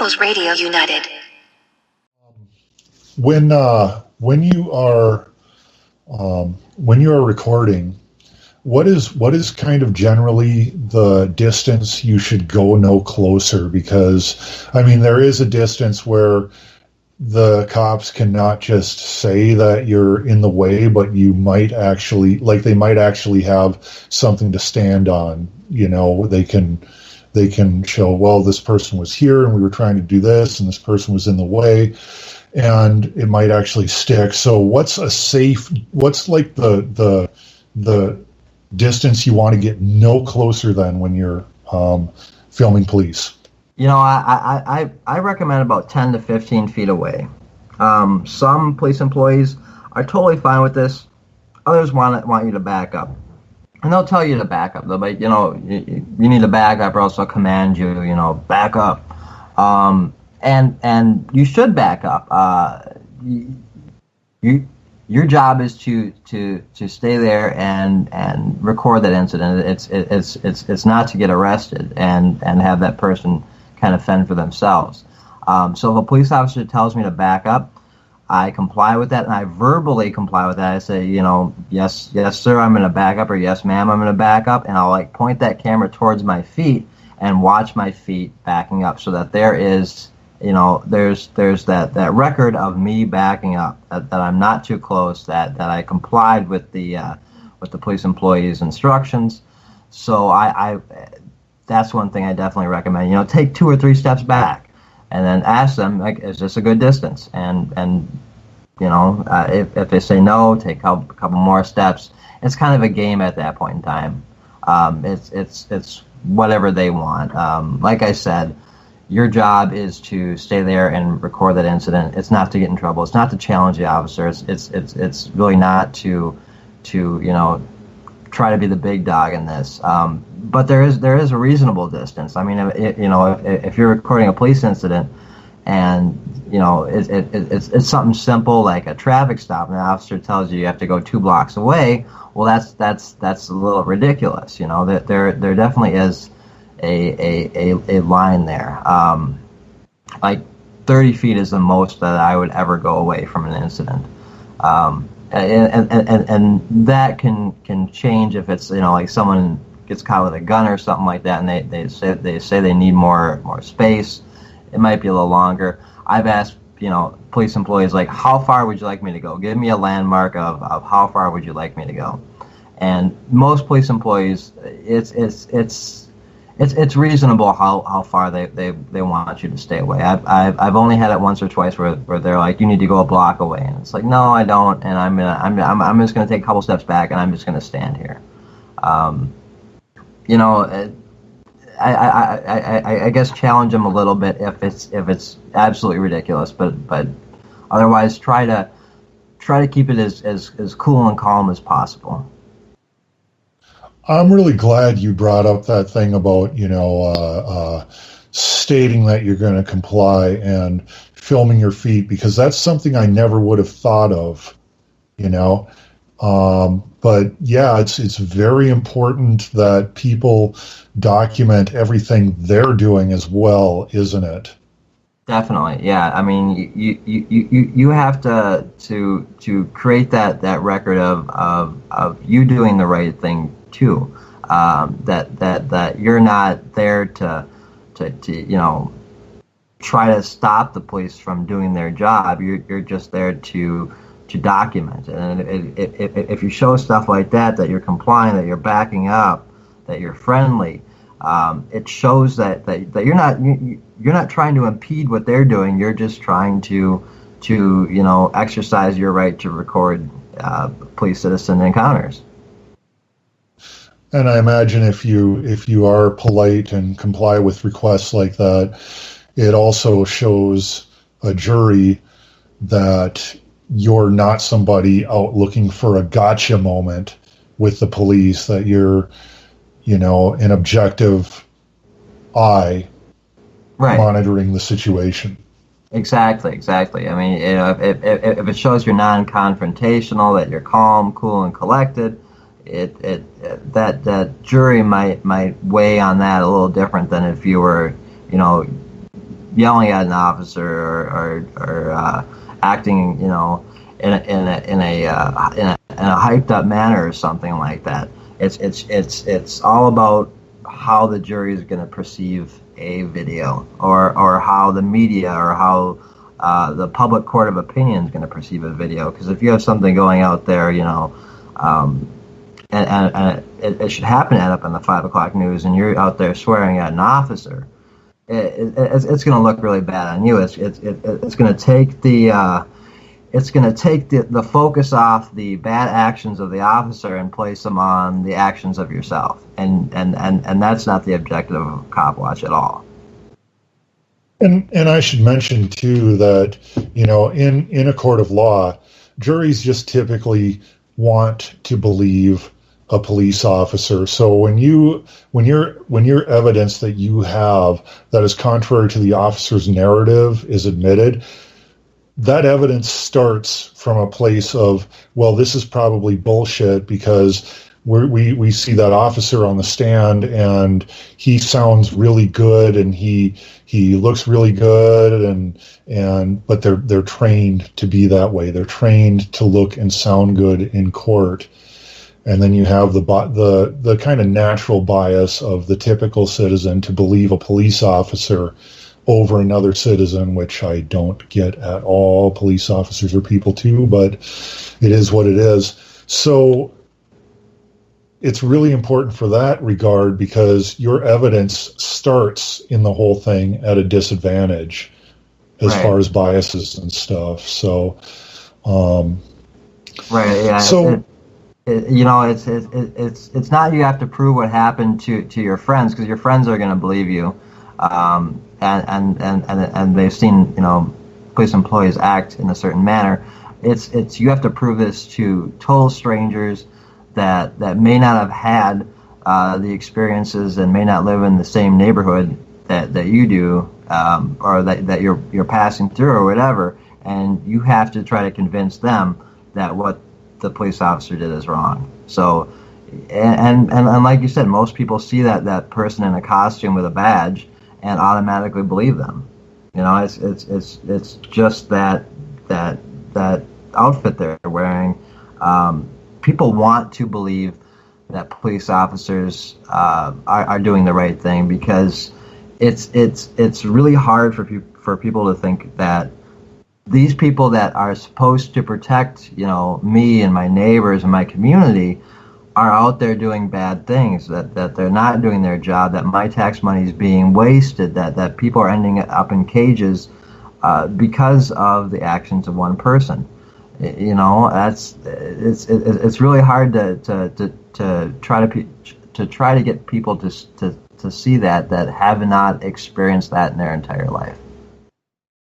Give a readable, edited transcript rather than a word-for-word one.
People's Radio United. When you are recording, what is kind of generally the distance you should go no closer? Because I mean, there is a distance where the cops cannot just say that you're in the way, but you might actually, like, they might actually have something to stand on. You know, they can show, well, this person was here and we were trying to do this and this person was in the way, and it might actually stick. So what's like the distance you want to get no closer than when you're filming police? You know, I recommend about 10 to 15 feet away. Some police employees are totally fine with this. Others want you to back up. And they'll tell you to back up. They'll be, you know, you need to back up, or else they'll command you, you know, back up. And you should back up. Your job is to stay there and record that incident. It's not to get arrested and have that person kind of fend for themselves. So if a police officer tells me to back up, I comply with that, and I verbally comply with that. I say, you know, yes, sir, I'm going to back up, or yes, ma'am, I'm going to back up, and I'll like point that camera towards my feet and watch my feet backing up, so that there is, you know, there's that record of me backing up, that I'm not too close, that I complied with the police employee's instructions. So I that's one thing I definitely recommend. You know, take 2 or 3 steps back, and then ask them, like, is this a good distance? And you know, if they say no, take a couple more steps. It's kind of a game at that point in time. It's whatever they want. Like I said, your job is to stay there and record that incident. It's not to get in trouble. It's not to challenge the officer. It's really not to you know, try to be the big dog in this. But there is a reasonable distance. I mean, you know, if you're recording a police incident, and you know, it's something simple like a traffic stop, and the officer tells you have to go 2 blocks away. Well, that's a little ridiculous. You know, that there definitely is a line there. Like 30 feet is the most that I would ever go away from an incident. And that can change if it's, you know, like someone gets caught with a gun or something like that, and they say they need more space. It might be a little longer. I've asked, you know, police employees, like, how far would you like me to go? Give me a landmark of how far would you like me to go? And most police employees, it's reasonable how far they want you to stay away. I've only had it once or twice where they're like, you need to go a block away, and it's like, no, I don't, and I'm just gonna take a couple steps back, and I'm just gonna stand here. You know, I guess challenge them a little bit if it's absolutely ridiculous, but otherwise try to keep it as cool and calm as possible. I'm really glad you brought up that thing about, you know, stating that you're going to comply and filming your feet, because that's something I never would have thought of, you know. But yeah, it's very important that people document everything they're doing as well, isn't it? Definitely, yeah. I mean, you have to create that record of you doing the right thing too. That you're not there to you know, try to stop the police from doing their job. You're just there to document it. And if you show stuff like that you're complying, that you're backing up, that you're friendly, it shows that you're not trying to impede what they're doing. You're just trying to you know, exercise your right to record police-citizen encounters. And I imagine if you are polite and comply with requests like that, it also shows a jury that you're not somebody out looking for a gotcha moment with the police, that you're, you know, an objective eye, right, monitoring the situation. Exactly. I mean, you know, if it shows you're non-confrontational, that you're calm, cool, and collected, that jury might weigh on that a little different than if you were, you know, yelling at an officer or acting, in a hyped up manner or something like that. It's all about how the jury is going to perceive a video, or how the media, or how the public court of opinion is going to perceive a video. Because if you have something going out there, and it should happen to end up in the 5 o'clock news, and you're out there swearing at an officer, it's going to look really bad on you. It's going to take the focus off the bad actions of the officer and place them on the actions of yourself, and that's not the objective of Cop Watch at all. And I should mention too that in a court of law, juries just typically want to believe a police officer. So when your evidence that you have that is contrary to the officer's narrative is admitted, that evidence starts from a place of, well, this is probably bullshit, because we see that officer on the stand and he sounds really good and he looks really good, but they're trained to be that way. They're trained to look and sound good in court. And then you have the kind of natural bias of the typical citizen to believe a police officer over another citizen, which I don't get at all. Police officers are people too, but it is what it is. So it's really important for that regard, because your evidence starts in the whole thing at a disadvantage as far as biases and stuff. So, right, yeah. So, it's not you have to prove what happened to your friends, because your friends are going to believe you, and they've seen police employees act in a certain manner. It's you have to prove this to total strangers that may not have had the experiences and may not live in the same neighborhood that you do, or that you're passing through or whatever, and you have to try to convince them that what the police officer did is wrong. So, and like you said, most people see that person in a costume with a badge and automatically believe them. It's just that outfit they're wearing. People want to believe that police officers are doing the right thing, because it's really hard for people to think that these people that are supposed to protect me and my neighbors and my community are out there doing bad things, that they're not doing their job, that my tax money is being wasted, that people are ending up in cages because of the actions of one person. It's really hard to try to get people to see that have not experienced that in their entire life.